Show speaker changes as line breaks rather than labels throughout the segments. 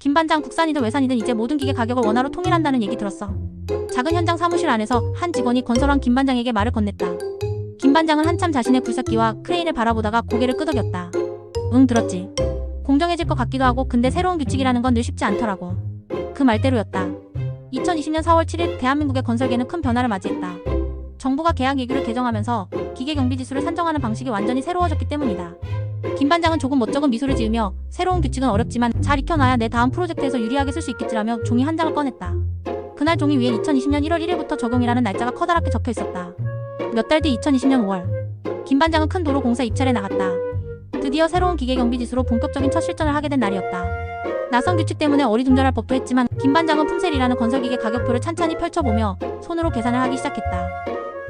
김 반장 국산이든 외산이든 이제 모든 기계 가격을 원화로 통일한다는 얘기 들었어. 작은 현장 사무실 안에서 한 직원이 건설왕 김 반장에게 말을 건넸다. 김 반장은 한참 자신의 굴삭기와 크레인을 바라보다가 고개를 끄덕였다. 응, 들었지. 공정해질 것 같기도 하고 근데 새로운 규칙이라는 건 늘 쉽지 않더라고. 그 말대로였다. 2020년 4월 7일 대한민국의 건설계는 큰 변화를 맞이했다. 정부가 계약 예규를 개정하면서 기계 경비 지수를 산정하는 방식이 완전히 새로워졌기 때문이다. 김 반장은 조금 멋쩍은 미소를 지으며 새로운 규칙은 어렵지만 잘 익혀놔야 내 다음 프로젝트에서 유리하게 쓸 수 있겠지라며 종이 한 장을 꺼냈다. 그날 종이 위엔 2020년 1월 1일부터 적용이라는 날짜가 커다랗게 적혀 있었다. 몇 달 뒤 2020년 5월 김 반장은 큰 도로 공사 입찰에 나갔다. 드디어 새로운 기계 경비 지수로 본격적인 첫 실전을 하게 된 날이었다. 낯선 규칙 때문에 어리둥절할 법도 했지만 김 반장은 품셀이라는 건설기계 가격표를 찬찬히 펼쳐보며 손으로 계산을 하기 시작했다.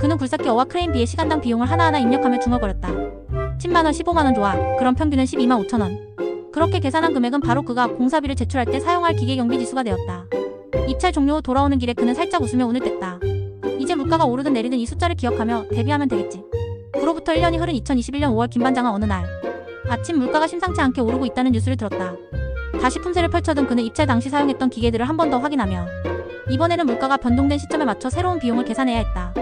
그는 굴삭기 어와 크레인 비의 시간당 비용을 하나하나 입력하며 중얼거렸다. 10만원, 15만원 좋아. 그럼 평균은 12만 5천원. 그렇게 계산한 금액은 바로 그가 공사비를 제출할 때 사용할 기계 경비 지수가 되었다. 입찰 종료 후 돌아오는 길에 그는 살짝 웃으며 운을 뗐다. 이제 물가가 오르든 내리든 이 숫자를 기억하며 대비하면 되겠지. 그로부터 1년이 흐른 2021년 5월 김 반장은 어느 날 아침 물가가 심상치 않게 오르고 있다는 뉴스를 들었다. 다시 품새를 펼쳐든 그는 입찰 당시 사용했던 기계들을 한 번 더 확인하며 이번에는 물가가 변동된 시점에 맞춰 새로운 비용을 계산해야 했다.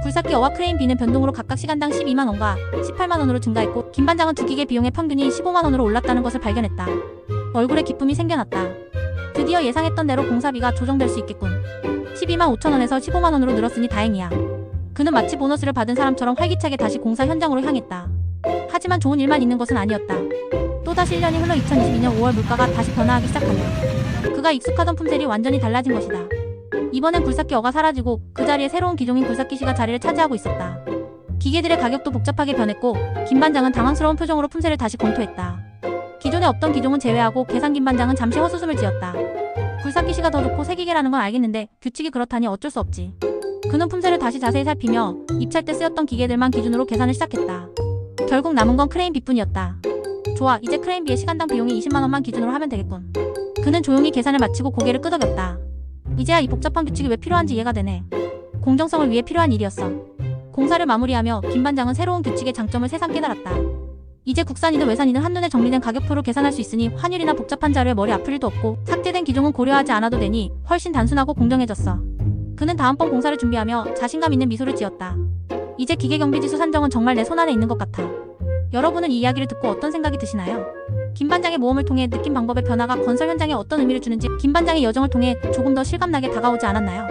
굴삭기 어와 크레인 비는 변동으로 각각 시간당 12만원과 18만원으로 증가했고 김 반장은 두 기계 비용의 평균이 15만원으로 올랐다는 것을 발견했다. 얼굴에 기쁨이 생겨났다. 드디어 예상했던 대로 공사비가 조정될 수 있겠군. 12만 5천원에서 15만원으로 늘었으니 다행이야. 그는 마치 보너스를 받은 사람처럼 활기차게 다시 공사 현장으로 향했다. 하지만 좋은 일만 있는 것은 아니었다. 또다시 1년이 흘러 2022년 5월 물가가 다시 변화하기 시작하며 그가 익숙하던 품셀이 완전히 달라진 것이다. 이번엔 굴삭기 어가 사라지고 그 자리에 새로운 기종인 굴삭기 시가 자리를 차지하고 있었다. 기계들의 가격도 복잡하게 변했고 김 반장은 당황스러운 표정으로 품새를 다시 검토했다. 기존에 없던 기종은 제외하고 계산 김 반장은 잠시 헛웃음을 지었다. 굴삭기 시가 더 좋고 새 기계라는 건 알겠는데 규칙이 그렇다니 어쩔 수 없지. 그는 품새를 다시 자세히 살피며 입찰 때 쓰였던 기계들만 기준으로 계산을 시작했다. 결국 남은 건 크레인 비뿐이었다. 좋아, 이제 크레인 비의 시간당 비용이 20만원만 기준으로 하면 되겠군. 그는 조용히 계산을 마치고 고개를 끄덕였다. 이제야 이 복잡한 규칙이 왜 필요한지 이해가 되네. 공정성을 위해 필요한 일이었어. 공사를 마무리하며 김 반장은 새로운 규칙의 장점을 새삼 깨달았다. 이제 국산이든 외산이든 한눈에 정리된 가격표로 계산할 수 있으니 환율이나 복잡한 자료에 머리 아플 일도 없고 삭제된 기종은 고려하지 않아도 되니 훨씬 단순하고 공정해졌어. 그는 다음번 공사를 준비하며 자신감 있는 미소를 지었다. 이제 기계 경비 지수 산정은 정말 내 손안에 있는 것 같아. 여러분은 이 이야기를 듣고 어떤 생각이 드시나요? 김 반장의 모험을 통해 느낀 방법의 변화가 건설 현장에 어떤 의미를 주는지 김 반장의 여정을 통해 조금 더 실감나게 다가오지 않았나요?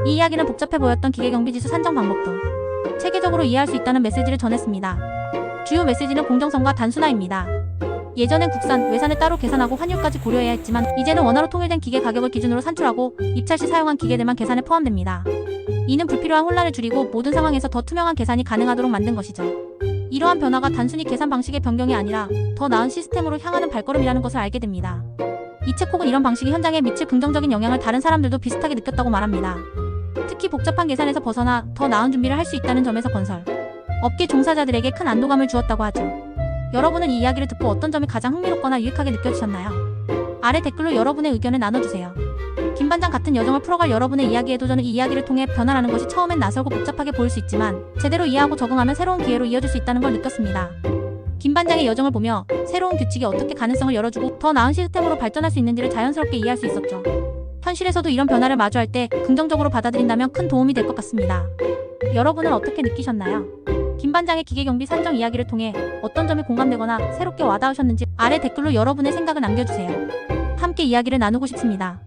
이 이야기는 복잡해 보였던 기계 경비 지수 산정 방법도 체계적으로 이해할 수 있다는 메시지를 전했습니다. 주요 메시지는 공정성과 단순화입니다. 예전엔 국산, 외산을 따로 계산하고 환율까지 고려해야 했지만 이제는 원화로 통일된 기계 가격을 기준으로 산출하고 입찰 시 사용한 기계들만 계산에 포함됩니다. 이는 불필요한 혼란을 줄이고 모든 상황에서 더 투명한 계산이 가능하도록 만든 것이죠. 이러한 변화가 단순히 계산 방식의 변경이 아니라 더 나은 시스템으로 향하는 발걸음이라는 것을 알게 됩니다. 이채콕은 이런 방식이 현장에 미칠 긍정적인 영향을 다른 사람들도 비슷하게 느꼈다고 말합니다. 특히 복잡한 계산에서 벗어나 더 나은 준비를 할 수 있다는 점에서 건설 업계 종사자들에게 큰 안도감을 주었다고 하죠. 여러분은 이 이야기를 듣고 어떤 점이 가장 흥미롭거나 유익하게 느껴지셨나요? 아래 댓글로 여러분의 의견을 나눠주세요. 김 반장 같은 여정을 풀어갈 여러분의 이야기에도 저는 이 이야기를 통해 변화라는 것이 처음엔 낯설고 복잡하게 보일 수 있지만 제대로 이해하고 적응하면 새로운 기회로 이어질 수 있다는 걸 느꼈습니다. 김 반장의 여정을 보며 새로운 규칙이 어떻게 가능성을 열어주고 더 나은 시스템으로 발전할 수 있는지를 자연스럽게 이해할 수 있었죠. 현실에서도 이런 변화를 마주할 때 긍정적으로 받아들인다면 큰 도움이 될 것 같습니다. 여러분은 어떻게 느끼셨나요? 김 반장의 기계 경비 산정 이야기를 통해 어떤 점이 공감되거나 새롭게 와닿으셨는지 아래 댓글로 여러분의 생각을 남겨주세요. 함께 이야기를 나누고 싶습니다.